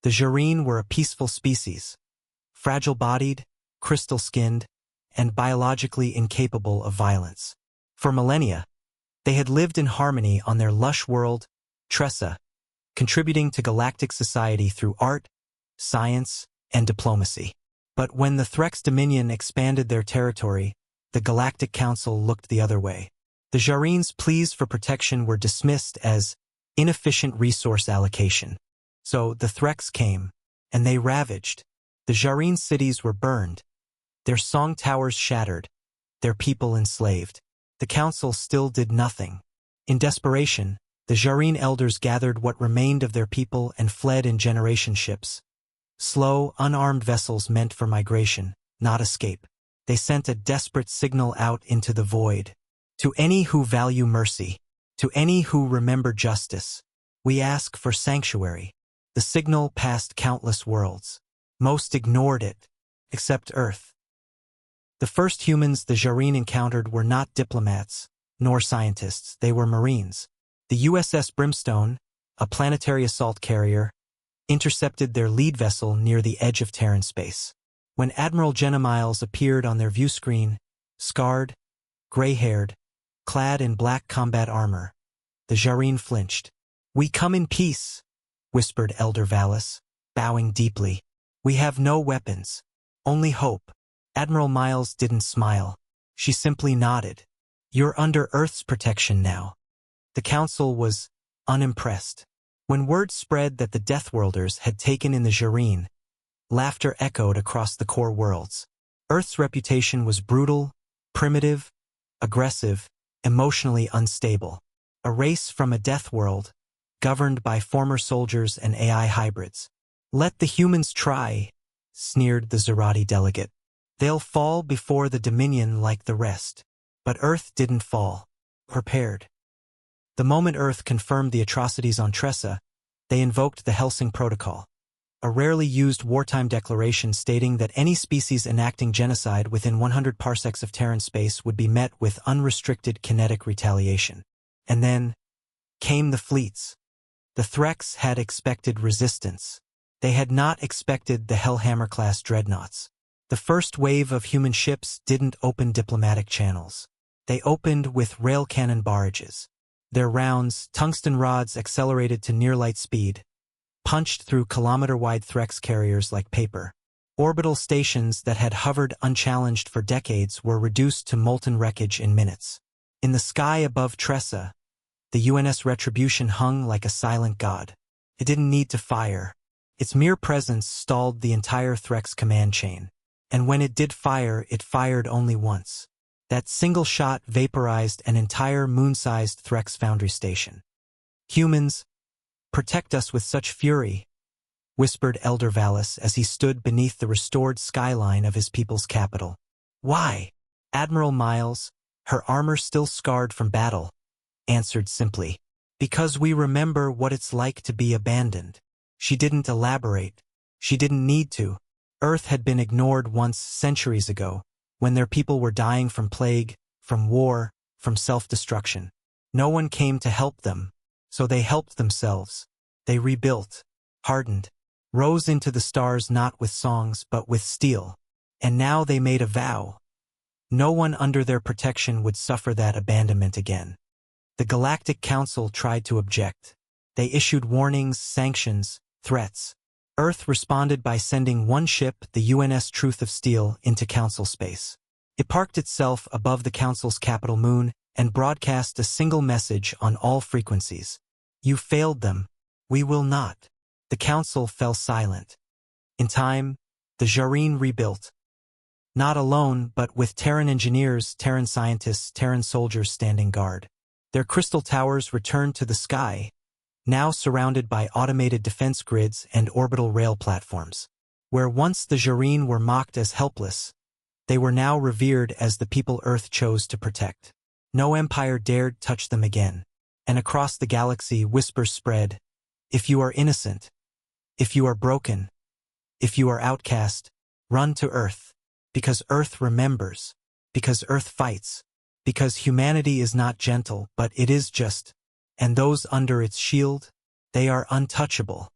The Jareen were a peaceful species, fragile-bodied, crystal-skinned, and biologically incapable of violence. For millennia, they had lived in harmony on their lush world, Tressa, contributing to galactic society through art, science, and diplomacy. But when the Threx Dominion expanded their territory, the Galactic Council looked the other way. The Jareen's pleas for protection were dismissed as inefficient resource allocation. So the Threx came, and they ravaged. The Jareen cities were burned, their song towers shattered, their people enslaved. The council still did nothing. In desperation, the Jareen elders gathered what remained of their people and fled in generation ships. Slow, unarmed vessels meant for migration, not escape. They sent a desperate signal out into the void. To any who value mercy, to any who remember justice, we ask for sanctuary. The signal passed countless worlds. Most ignored it, except Earth. The first humans the Jareen encountered were not diplomats, nor scientists. They were Marines. The USS Brimstone, a planetary assault carrier, intercepted their lead vessel near the edge of Terran space. When Admiral Jenna Miles appeared on their view screen, scarred, gray-haired, clad in black combat armor, the Jareen flinched. "We come in peace," whispered Elder Valis, bowing deeply. "We have no weapons, only hope." Admiral Miles didn't smile. She simply nodded. "You're under Earth's protection now." The Council was unimpressed. When word spread that the Deathworlders had taken in the Jareen, laughter echoed across the core worlds. Earth's reputation was brutal, primitive, aggressive, emotionally unstable. A race from a death world, governed by former soldiers and AI hybrids. "Let the humans try," sneered the Zerati delegate. "They'll fall before the Dominion like the rest." But Earth didn't fall. Prepared. The moment Earth confirmed the atrocities on Tressa, they invoked the Helsing Protocol, a rarely used wartime declaration stating that any species enacting genocide within 100 parsecs of Terran space would be met with unrestricted kinetic retaliation. And then came the fleets. The Threx had expected resistance. They had not expected the Hellhammer-class dreadnoughts. The first wave of human ships didn't open diplomatic channels. They opened with rail cannon barrages. Their rounds, tungsten rods accelerated to near-light speed, punched through kilometer-wide Threx carriers like paper. Orbital stations that had hovered unchallenged for decades were reduced to molten wreckage in minutes. In the sky above Tressa, the UNS Retribution hung like a silent god. It didn't need to fire. Its mere presence stalled the entire Threx command chain. And when it did fire, it fired only once. That single shot vaporized an entire moon-sized Threx foundry station. "Humans, protect us with such fury," whispered Elder Valis as he stood beneath the restored skyline of his people's capital. "Why?" Admiral Miles, her armor still scarred from battle, answered simply. "Because we remember what it's like to be abandoned." She didn't elaborate. She didn't need to. Earth had been ignored once centuries ago, when their people were dying from plague, from war, from self-destruction. No one came to help them, so they helped themselves. They rebuilt, hardened, rose into the stars not with songs but with steel. And now they made a vow. No one under their protection would suffer that abandonment again. The Galactic Council tried to object. They issued warnings, sanctions, threats. Earth responded by sending one ship, the UNS Truth of Steel, into Council space. It parked itself above the Council's capital moon and broadcast a single message on all frequencies. "You failed them. We will not." The Council fell silent. In time, the Jareen rebuilt. Not alone, but with Terran engineers, Terran scientists, Terran soldiers standing guard. Their crystal towers returned to the sky, now surrounded by automated defense grids and orbital rail platforms. Where once the Jareen were mocked as helpless, they were now revered as the people Earth chose to protect. No empire dared touch them again. And across the galaxy, whispers spread. If you are innocent, if you are broken, if you are outcast, run to Earth. Because Earth remembers. Because Earth fights. Because humanity is not gentle, but it is just. And those under its shield, they are untouchable.